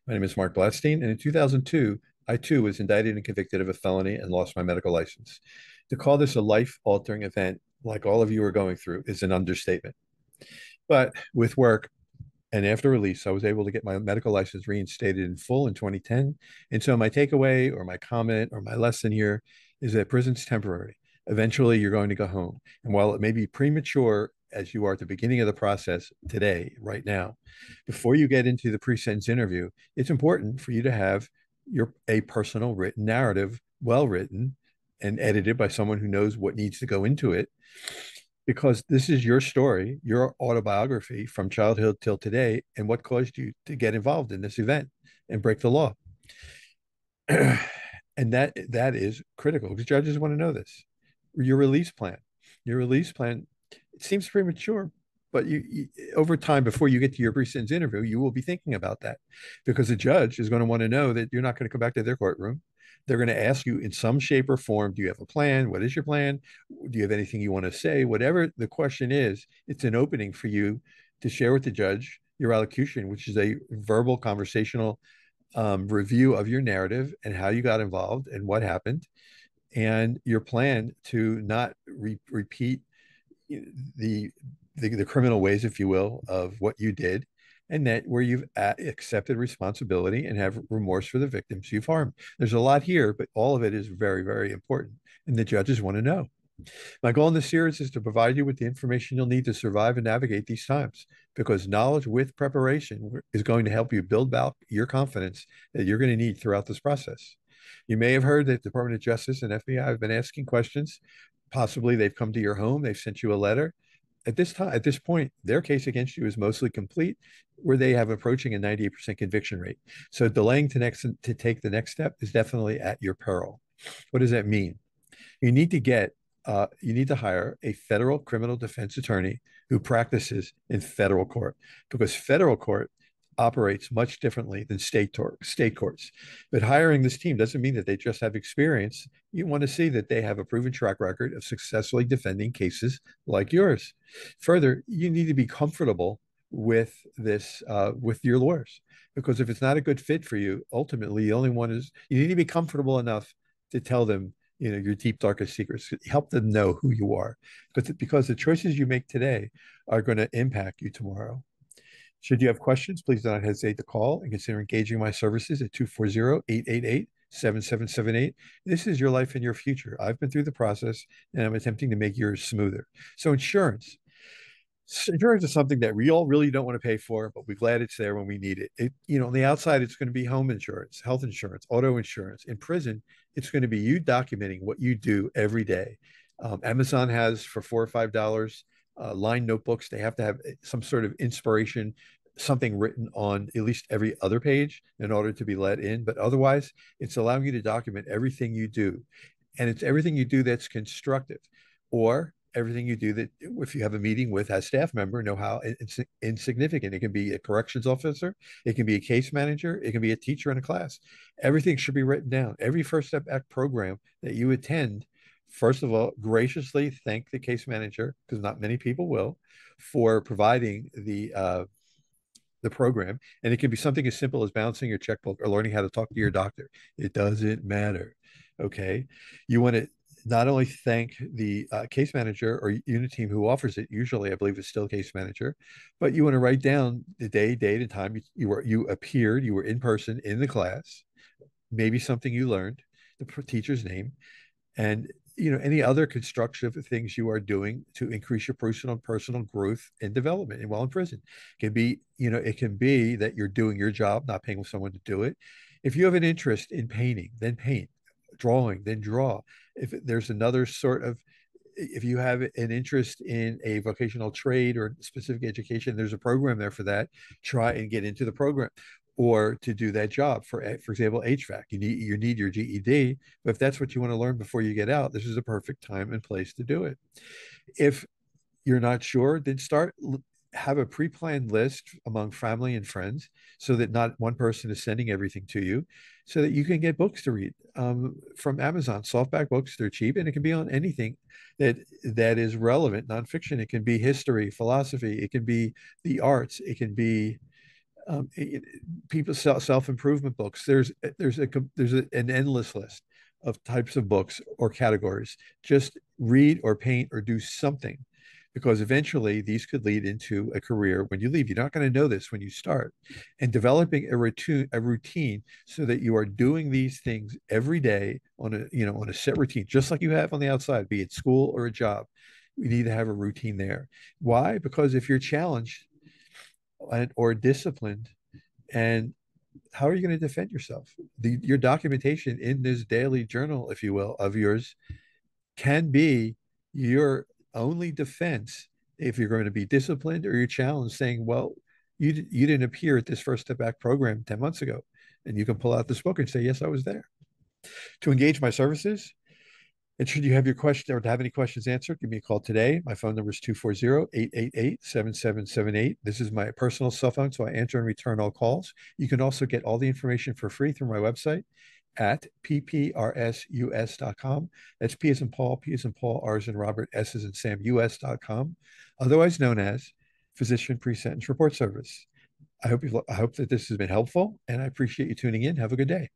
My name is Marc Blatstein, and in 2002, I too was indicted and convicted of a felony and lost my medical license. To call this a life-altering event, like all of you are going through, is an understatement. But with work and after release, I was able to get my medical license reinstated in full in 2010. And so my takeaway or my comment or my lesson here is that prison's temporary. Eventually, you're going to go home. And while it may be premature as you are at the beginning of the process today, right now, before you get into the pre-sentence interview, it's important for you to have a personal written narrative, well written and edited by someone who knows what needs to go into it, because this is your story, your autobiography from childhood till today, and what caused you to get involved in this event and break the law. And that is critical because judges want to know this. Your release plan, your release plan, it seems premature, but you over time, before you get to your pre-sentence interview, you will be thinking about that because the judge is going to want to know that you're not going to come back to their courtroom. They're going to ask you in some shape or form, do you have a plan? What is your plan? Do you have anything you want to say? Whatever the question is, it's an opening for you to share with the judge your allocution, which is a verbal conversational review of your narrative and how you got involved and what happened, and your plan to not repeat the, the criminal ways, if you will, of what you did, and that where you've accepted responsibility and have remorse for the victims you've harmed. There's a lot here, but all of it is very, very important, and the judges want to know. My goal in this series is to provide you with the information you'll need to survive and navigate these times, because knowledge with preparation is going to help you build out your confidence that you're going to need throughout this process. You may have heard that the Department of Justice and FBI have been asking questions. Possibly they've come to your home, they've sent you a letter. At this time, at this point, their case against you is mostly complete, where they have approaching a 98% conviction rate. So delaying to take the next step is definitely at your peril. What does that mean? You need to you need to hire a federal criminal defense attorney who practices in federal court, because federal court operates much differently than state courts. But hiring this team doesn't mean that they just have experience. You want to see that they have a proven track record of successfully defending cases like yours. Further, you need to be comfortable with this, with your lawyers, because if it's not a good fit for you, ultimately the only one is you need to be comfortable enough to tell them, you know, your deep darkest secrets. Help them know who you are, because the choices you make today are going to impact you tomorrow. Should you have questions, please do not hesitate to call and consider engaging my services at 240-888-7778. This is your life and your future. I've been through the process and I'm attempting to make yours smoother. So insurance. Insurance is something that we all really don't want to pay for, but we're glad it's there when we need it. You know, on the outside, it's going to be home insurance, health insurance, auto insurance. In prison, it's going to be you documenting what you do every day. Amazon has for $4 or $5 line notebooks. They have to have some sort of inspiration, something written on at least every other page in order to be let in. But otherwise, it's allowing you to document everything you do. And it's everything you do that's constructive, or everything you do that, if you have a meeting with a staff member, know how it's insignificant. It can be a corrections officer, it can be a case manager, it can be a teacher in a class. Everything should be written down. Every First Step Act program that you attend, first of all, graciously thank the case manager, because not many people will, for providing the program. And it can be something as simple as balancing your checkbook or learning how to talk to your doctor. It doesn't matter. Okay. You want to not only thank the case manager or unit team who offers it, usually I believe it's still case manager, but you want to write down the day, date, and time you appeared, you were in person in the class, maybe something you learned, the teacher's name, and any other constructive things you are doing to increase your personal growth and development and while in prison. It can be that you're doing your job, not paying someone to do it. If you have an interest in painting, then paint. Drawing, then draw. If there's another sort of, if you have an interest in a vocational trade or specific education, there's a program there for that. Try and get into the program, or to do that job. For example, HVAC, you need your GED, but if that's what you want to learn before you get out, this is a perfect time and place to do it. If you're not sure, then have a pre-planned list among family and friends, so that not one person is sending everything to you, so that you can get books to read from Amazon. Softback books, they're cheap, and it can be on anything that is relevant, nonfiction. It can be history, philosophy, it can be the arts, it can be People sell self-improvement books. An endless list of types of books or categories. Just read or paint or do something, because eventually these could lead into a career when you leave. You're not going to know this when you start. And developing a routine so that you are doing these things every day on a set routine, just like you have on the outside, be it school or a job. You need to have a routine there. Why? Because if you're challenged or disciplined, and how are you going to defend yourself? Your documentation in this daily journal, if you will, of yours can be your only defense if you're going to be disciplined or you're challenged, saying, well, you didn't appear at this First Step Back program 10 months ago. And you can pull out this book and say, yes, I was there. To engage my services, and should you have your question or to have any questions answered, give me a call today. My phone number is 240-888-7778. This is my personal cell phone, so I answer and return all calls. You can also get all the information for free through my website at pprsus.com. That's P as in Paul, P as in Paul, R as in Robert, S as in Sam, US.com, otherwise known as Physician Pre-Sentence Report Service. I hope that this has been helpful, and I appreciate you tuning in. Have a good day.